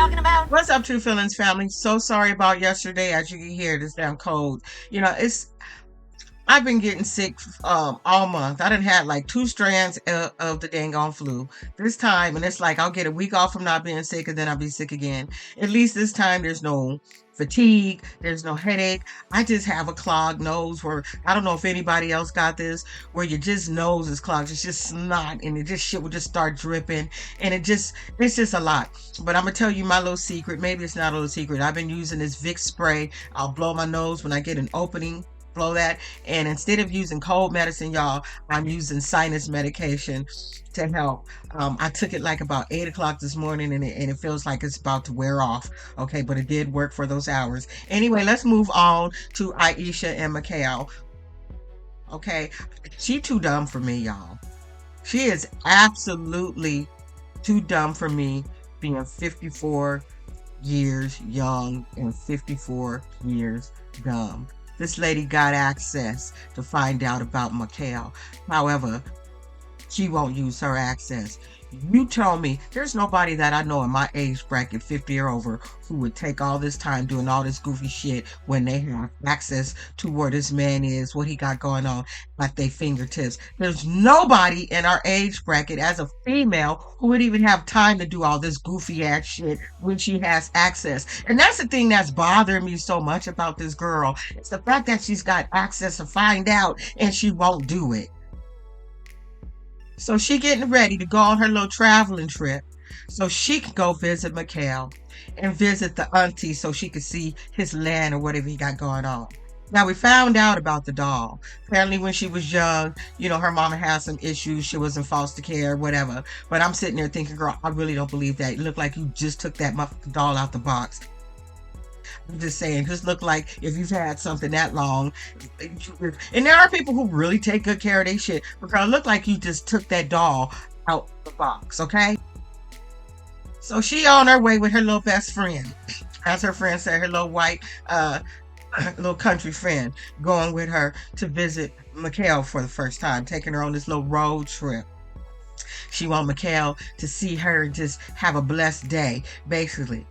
talking about? What's up, True Feelings family? So sorry about yesterday. As you can hear, this damn cold. It's I've been getting sick all month. I done had like two strands of the dang on flu this time, and it's like I'll get a week off from not being sick, and then I'll be sick again. At least this time there's no fatigue, there's no headache. I just have a clogged nose where I don't know if anybody else got this, where your just nose is clogged. It's just snot, and it just shit will just start dripping, and it's just a lot. But I'm gonna tell you my little secret. Maybe it's not a little secret. I've been using this Vicks spray. I'll blow my nose when I get an opening, blow that, and instead of using cold medicine, y'all, I'm using sinus medication to help. I took it like about 8 o'clock this morning, and it feels like it's about to wear off. Okay, but it did work for those hours. Anyway, let's move on to Aisha and Mickael. Okay, she too dumb for me, y'all. She is absolutely too dumb for me, being 54 years young and 54 years dumb. This lady got access to find out about Mickael. However, she won't use her access. You tell me, there's nobody that I know in my age bracket, 50 or over, who would take all this time doing all this goofy shit when they have access to where this man is, what he got going on at their fingertips. There's nobody in our age bracket as a female who would even have time to do all this goofy ass shit when she has access. And that's the thing that's bothering me so much about this girl. It's the fact that she's got access to find out and she won't do it. So she getting ready to go on her little traveling trip so she can go visit Mickael and visit the auntie so she could see his land or whatever he got going on. Now we found out about the doll. Apparently when she was young, her mama had some issues. She was in foster care, whatever. But I'm sitting there thinking, girl, I really don't believe that. It looked like you just took that doll out the box. I'm just saying, just look like if you've had something that long. And there are people who really take good care of their shit. But girl, look like you just took that doll out the box, okay? So she on her way with her little best friend. As her friend said, her little white, little country friend, going with her to visit Mickael for the first time, taking her on this little road trip. She want Mickael to see her just have a blessed day, basically.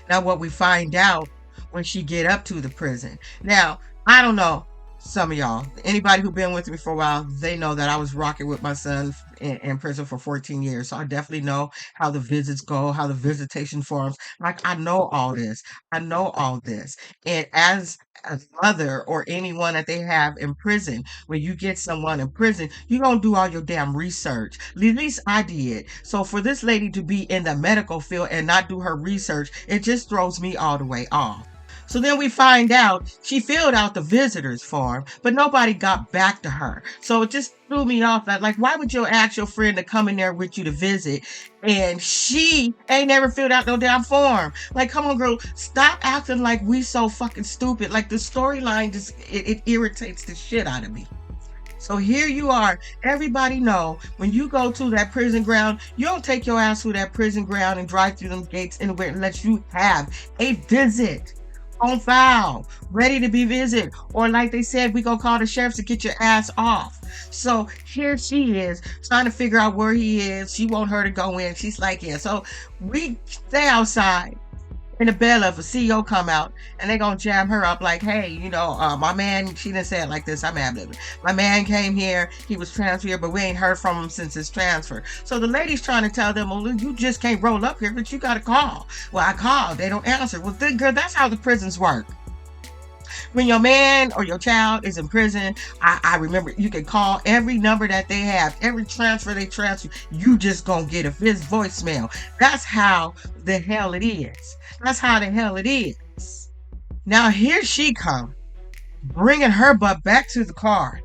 Now what we find out when she get up to the prison. Now, I don't know, some of y'all, anybody who been with me for a while, they know that I was rocking with my son in prison for 14 years. So I definitely know how the visits go, how the visitation forms. Like, I know all this. I know all this. And as a mother or anyone that they have in prison, when you get someone in prison, you're going to do all your damn research. At least I did. So for this lady to be in the medical field and not do her research, it just throws me all the way off. So then we find out she filled out the visitor's form, but nobody got back to her. So it just threw me off. Like, why would you ask your friend to come in there with you to visit and she ain't never filled out no damn form? Like, come on, girl, stop acting like we so fucking stupid. Like, the storyline just, it irritates the shit out of me. So here you are. Everybody know when you go to that prison ground, you don't take your ass through that prison ground and drive through them gates anywhere unless you have a visit on file, ready to be visited. Or like they said, we gonna call the sheriff to get your ass off. So here she is trying to figure out where he is. She want her to go in. She's like, yeah. So we stay outside in the bell if a CEO come out and they gonna jam her up like, hey, my man, she didn't say it like this, I'm ad-libbing. My man came here, he was transferred, but we ain't heard from him since his transfer. So the lady's trying to tell them, well, you just can't roll up here, but you gotta call. Well, I called, they don't answer. Well, girl, that's how the prisons work. When your man or your child is in prison, I remember you can call every number that they have, every transfer they transfer, you just gonna get a voicemail. That's how the hell it is. That's how the hell it is. Now here she come, bringing her butt back to the car,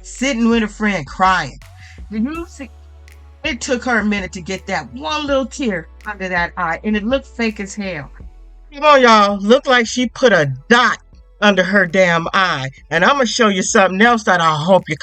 sitting with a friend crying. Did you see? It took her a minute to get that one little tear under that eye, and it looked fake as hell. Come on, y'all. Looked like she put a dot under her damn eye. And I'm going to show you something else that I hope you...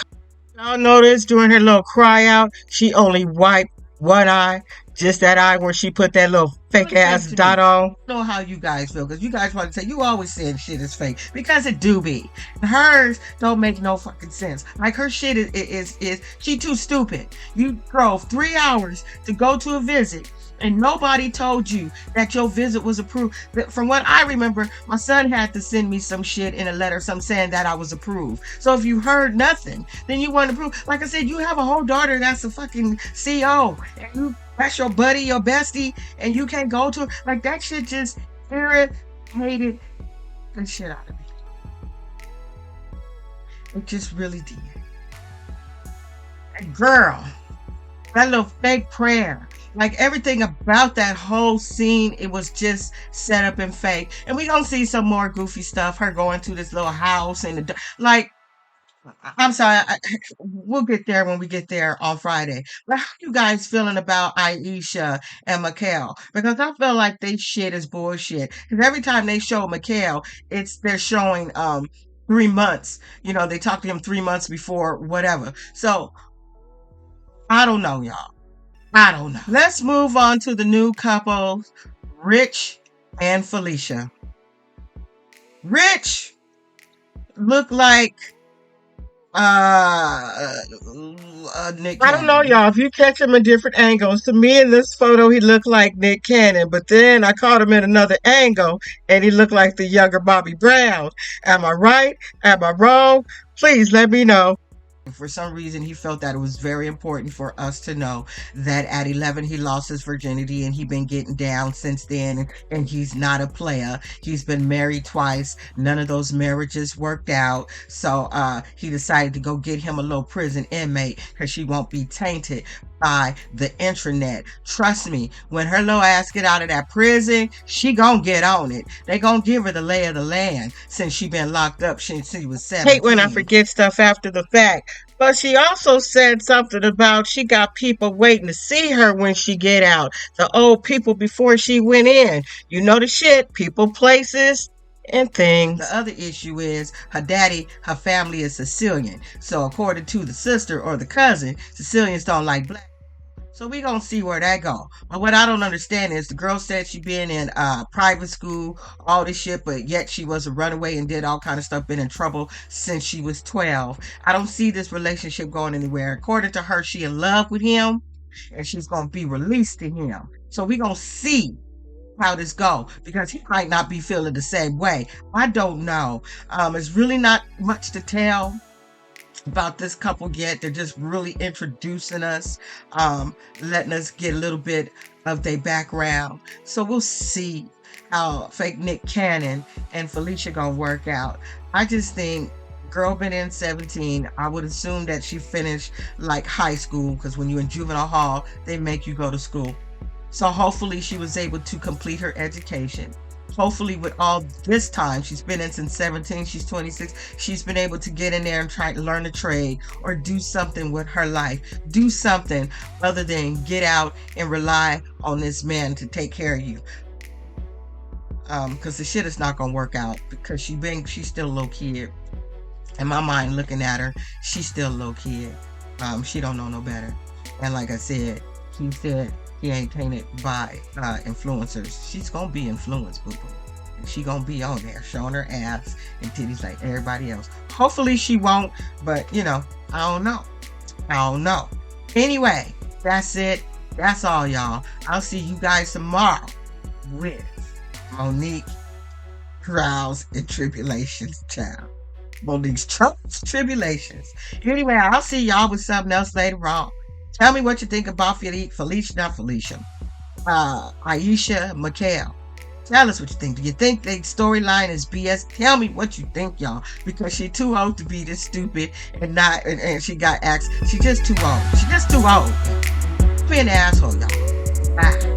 Y'all notice during her little cry out, she only wiped one eye. Just that eye where she put that little fake ass dot on. Know how you guys feel, because you guys want to say you always saying shit is fake, because it do be. Hers don't make no fucking sense. Like, her shit is she too stupid. You drove 3 hours to go to a visit, and nobody told you that your visit was approved. From what I remember, my son had to send me some shit in a letter, some saying that I was approved. So if you heard nothing, then you weren't approved. Like I said, you have a whole daughter that's a fucking CO, and that's your buddy, your bestie, and you can't go to her. Like, that shit just irritated the shit out of me. It just really did. And girl, that little fake prayer. Like, everything about that whole scene, it was just set up and fake. And we gonna see some more goofy stuff. Her going to this little house and like, I'm sorry, we'll get there when we get there on Friday. But how you guys feeling about Aisha and Mickael? Because I feel like they shit is bullshit. Because every time they show Mickael, they're showing 3 months. You know, they talk to him 3 months before whatever. So I don't know, y'all. I don't know. Let's move on to the new couple, Rich and Felicia. Rich looked like Nick I don't know, y'all. If you catch him in different angles, to me in this photo, he looked like Nick Cannon. But then I caught him in another angle, and he looked like the younger Bobby Brown. Am I right? Am I wrong? Please let me know. For some reason, he felt that it was very important for us to know that at 11 he lost his virginity, and he been getting down since then, and he's not a player. He's been married twice. None of those marriages worked out. So he decided to go get him a little prison inmate, because she won't be tainted by the intranet. Trust me, when her little ass get out of that prison, she gonna get on it. They gonna give her the lay of the land, since she been locked up since she was 17. Hate when I forget stuff after the fact. But she also said something about she got people waiting to see her when she get out. The old people before she went in. You know the shit. People, places, and things. The other issue is her daddy, her family is Sicilian. So according to the sister or the cousin, Sicilians don't like black. So we gonna see where that go. But what I don't understand is the girl said she been in private school, all this shit, but yet she was a runaway and did all kind of stuff, been in trouble since she was 12. I don't see this relationship going anywhere. According to her, she in love with him, and she's gonna be released to him. So we gonna see how this go, because he might not be feeling the same way. I don't know. It's really not much to tell about this couple yet. They're just really introducing us, letting us get a little bit of their background. So we'll see how fake Nick Cannon and Felicia gonna work out. I just think girl been in 17. I would assume that she finished like high school, because when you're in juvenile hall, they make you go to school. So hopefully she was able to complete her education. Hopefully with all this time, she's been in since 17, she's 26, she's been able to get in there and try to learn a trade or do something with her life. Do something other than get out and rely on this man to take care of you. Because the shit is not going to work out, because she's still a little kid. In my mind, looking at her, she's still a little kid. She don't know no better. And like I said, he said he ain't tainted by influencers. She's gonna be influenced, boo-boo. She gonna be on there showing her ass and titties like everybody else. Hopefully she won't, but you know, I don't know. Anyway, that's it. That's all, y'all. I'll see you guys tomorrow with Monique Trials and Tribulations, child. Monique's Trials Tribulations. Anyway, I'll see y'all with something else later on. Tell me what you think about Ayesha, Mickael. Tell us what you think. Do you think the storyline is BS? Tell me what you think, y'all. Because she too old to be this stupid and she got axed. She just too old. She just too old. Be an asshole, y'all. Bye.